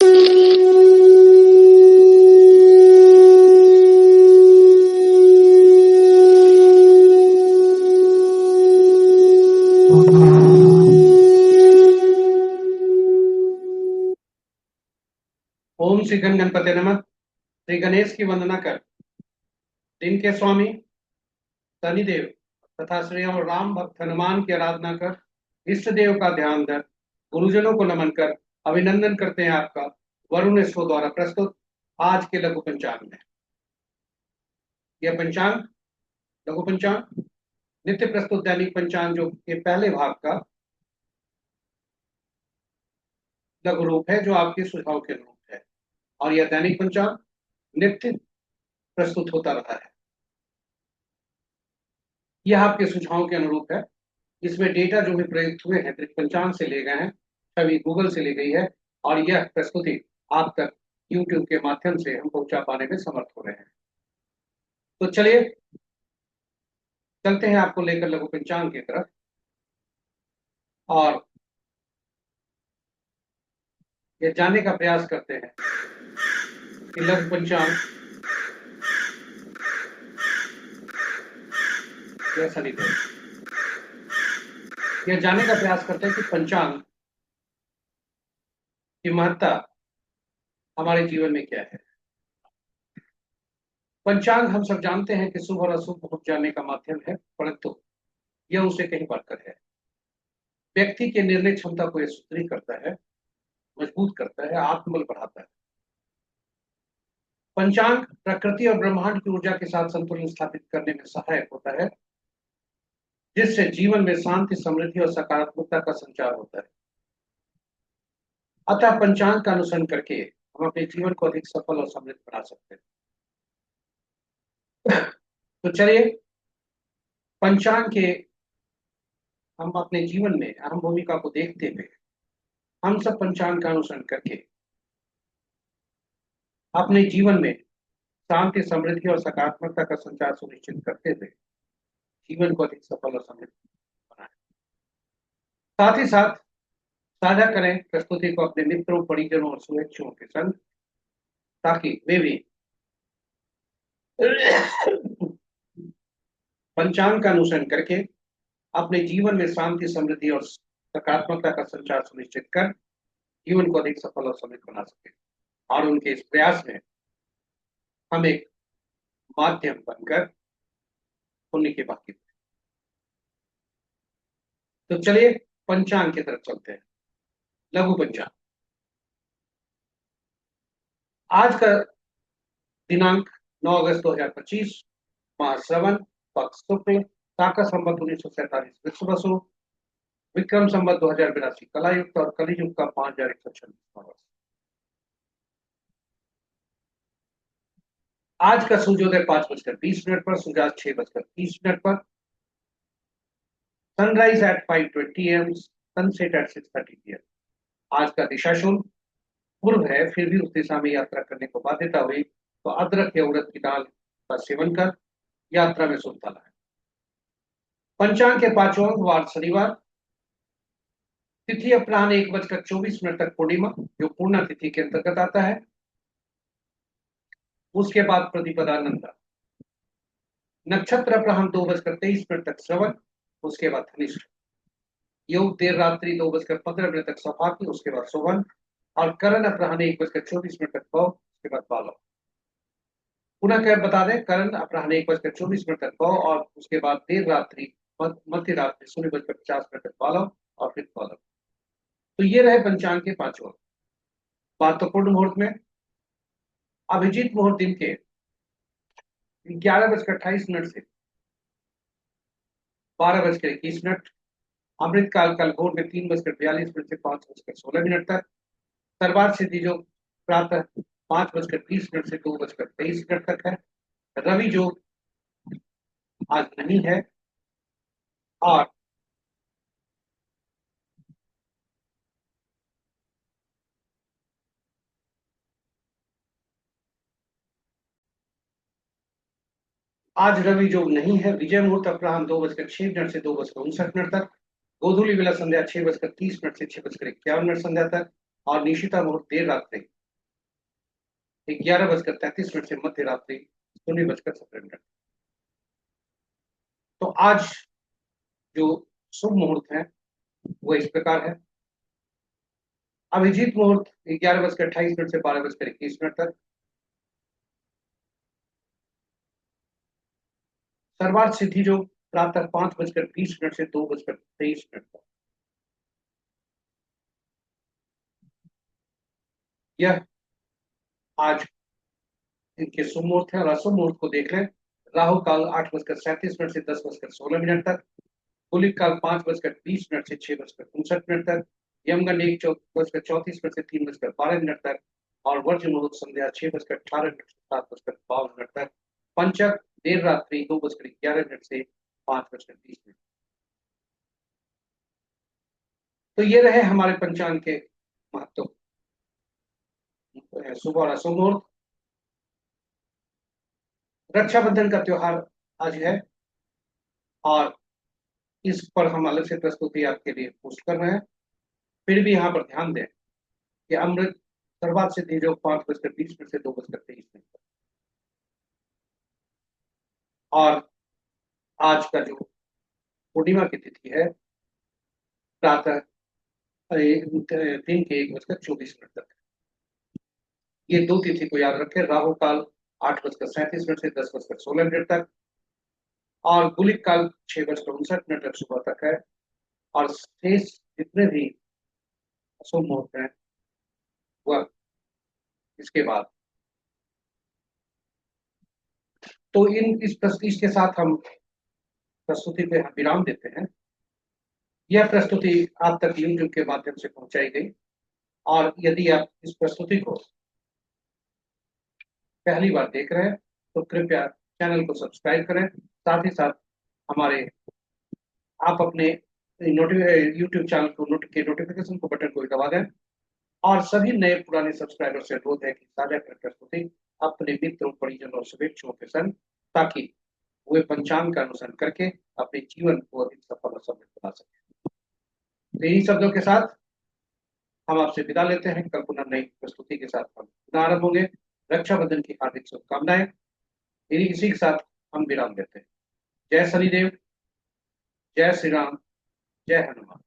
ओम श्री गणपति नमः। श्री गणेश की वंदना कर, दिन के स्वामी शनिदेव तथा श्री और राम भक्त हनुमान की आराधना कर, इष्ट देव का ध्यान धर, गुरुजनों को नमन कर, अभिनंदन करते हैं आपका वरुण इसरो द्वारा प्रस्तुत आज के लघु पंचांग में। यह पंचांग लघु पंचांग नित्य प्रस्तुत दैनिक पंचांग जो के पहले भाग का लघु रूप है, जो आपके सुझाव के अनुरूप है, और यह दैनिक पंचांग नित्य प्रस्तुत होता रहा है। यह आपके सुझावों के अनुरूप है। इसमें डेटा जो भी प्रयुक्त हुए हैं पंचांग से ले गए हैं, छवि गूगल से ली गई है, और यह प्रस्तुति आप तक यूट्यूब के माध्यम से हम पहुंचा पाने में समर्थ हो रहे हैं। तो चलिए चलते हैं आपको लेकर लघु पंचांग की तरफ, और ये जानने का प्रयास करते हैं कि लघु पंचांग जैसा नहीं थे। यह जानने का प्रयास करते हैं कि पंचांग की महत्ता हमारे जीवन में क्या है। पंचांग हम सब जानते हैं कि शुभ और अशुभ पहुंच जाने का माध्यम है, परंतु यह उसे कहीं बढ़कर है। व्यक्ति के निर्णय क्षमता को यह सुदृढ़ करता है, मजबूत करता है, आत्मबल बढ़ाता है। पंचांग प्रकृति और ब्रह्मांड की ऊर्जा के साथ संतुलन स्थापित करने में सहायक होता है, जिससे जीवन में शांति, समृद्धि और सकारात्मकता का संचार होता है। अतः पंचांग का अनुसरण करके हम अपने जीवन को अधिक सफल और समृद्ध बना सकते हैं। तो चलिए पंचांग के हम अपने जीवन में अहम भूमिका को देखते हुए हम सब पंचांग का अनुसरण करके अपने जीवन में शांति, समृद्धि और सकारात्मकता का संचार सुनिश्चित करते हुए जीवन को अधिक सफल और समृद्ध बनाएं। साथ ही साथ साझा करें प्रस्तुति को अपने मित्रों, परिजनों और शुभेच्छुओं के संग, ताकि वे भी पंचांग का अनुसरण करके अपने जीवन में शांति, समृद्धि और सकारात्मकता का संचार सुनिश्चित कर जीवन को अधिक सफल और समृद्ध बना सके, और उनके इस प्रयास में हम एक माध्यम बनकर पुण्य के बाकी। तो चलिए पंचांग की तरफ चलते हैं। लघु पंचांग आज का दिनांक 9 अगस्त 2025, माह श्रवण, पक्ष शुक्ल, शाका संवत 1947 विश्व बसु, विक्रम संवत 2082 कलायुक्त और कलियुग का 5126वां वर्ष। आज का सूर्योदय 5:20 पर, सूर्यास्त 6:30 पर, sunrise at 5:20 AM, sunset at 6:30 PM। आज का दिशा शूल पूर्व है, फिर भी उस दिशा में यात्रा करने को बाध्यता हुई तो अदरक या उड़द की दाल का सेवन कर यात्रा में शुभता लाए। पंचांग के पांचों अंक वार शनिवार, तिथि अपराह्न 1:24 तक पूर्णिमा, जो पूर्णा तिथि के अंतर्गत आता है। उसके बाद प्रतिपदा नंदा, नक्षत्र अपराह्न 2:23 तक श्रवण, उसके बाद धनिष्ठ, योग देर रात्रि 2:15 तक सौभाग्य, उसके बाद शोभन, और करण अपराह्न 1:24 तक भव, उसके बाद बालव। पुनः क्या बता दें, करण अपराह्न 1:24 तक भव, और उसके बाद देर रात्रि मध्य रात्रि 0:50 तक बालव, और फिर बालव। तो ये रहे पंचांग के पांचों। महत्वपूर्ण मुहूर्त में अभिजीत मुहूर्त दिन के 11:28 से 12:21, अमृत काल कल भोर में 3:42 से 5:16 तक, सर्वार्थ सिद्धि जो प्रातः 5:20 से 2:23 तक है। रवि जो आज नहीं है, और आज रवि जो नहीं है। विजय मुहूर्त अपराह्न 2:06 से 2:59 तक, गोधूली बेला संध्या 6:30 से 6:51 संध्या तक, और निशिता मुहूर्त देर रात्रि 11:33 से मध्य रात्रि 0:17। तो आज जो शुभ मुहूर्त है वो इस प्रकार है। अभिजीत मुहूर्त 11:28 से 12:21 तक। सर्वार्थ सिद्धि जो प्रातः 5:20 से 2:23 तक। यह आज इनके शुभ मुहूर्त है। और अशुभ मुहूर्त को देख लें। राहु काल 8:37 से 10:16 तक। गुलिक काल 5:20 से 6:59 तक। यमगंड 1:34 से 3:12 तक। और वर्ज मुहूर्त संध्या 6:18 से 7:52 तक। पंचक देर रात्रि 2:11 से 5:20। तो ये रहे हमारे पंचांग के महत्व, शुभ और अशुभ मुहूर्त। रक्षाबंधन का त्योहार आज है और इस पर हम अलग से प्रस्तुति आपके लिए पोस्ट कर रहे हैं। फिर भी यहाँ पर ध्यान दें कि अमृत सर्वात सिद्धि योग 5:20 से 2:23। और आज का जो पूर्णिमा की तिथि है प्रातः 1 तक। ये दो तिथि को याद रखें। राहु काल 8:37 से 10:16 तक। और गुलिक काल 6:59 तक सुबह तक है। और शेष जितने भी अशुभ मुहूर्त हैं वह इसके बाद। तो इसके साथ हम प्रस्तुति पे विराम देते हैं। यह प्रस्तुति आप तक यूट्यूब के माध्यम से पहुंचाई गई। और यदि आप इस प्रस्तुति को पहली बार देख रहे हैं तो कृपया चैनल को सब्सक्राइब करें। साथ ही साथ हमारे आप अपने यूट्यूब चैनल को नोटिफिकेशन को बटन को दबा दें। और सभी नए पुराने सब्सक्राइबर से अनुरोध है कि साझा कर प्रस्तुति अपने मित्रों, परिजनों और शुभेच्छुओं के संग, ताकि वे पंचांग का अनुसरण करके अपने जीवन को अधिक सफल और समृद्ध बना सके। तो यही शब्दों के साथ हम आपसे विदा लेते हैं। कल पुनः नई प्रस्तुति के साथ हम पुनः आरंभ होंगे। रक्षाबंधन की हार्दिक शुभकामनाएं। इसी के साथ हम विराम देते हैं। जय शनिदेव, जय श्री राम, जय हनुमान।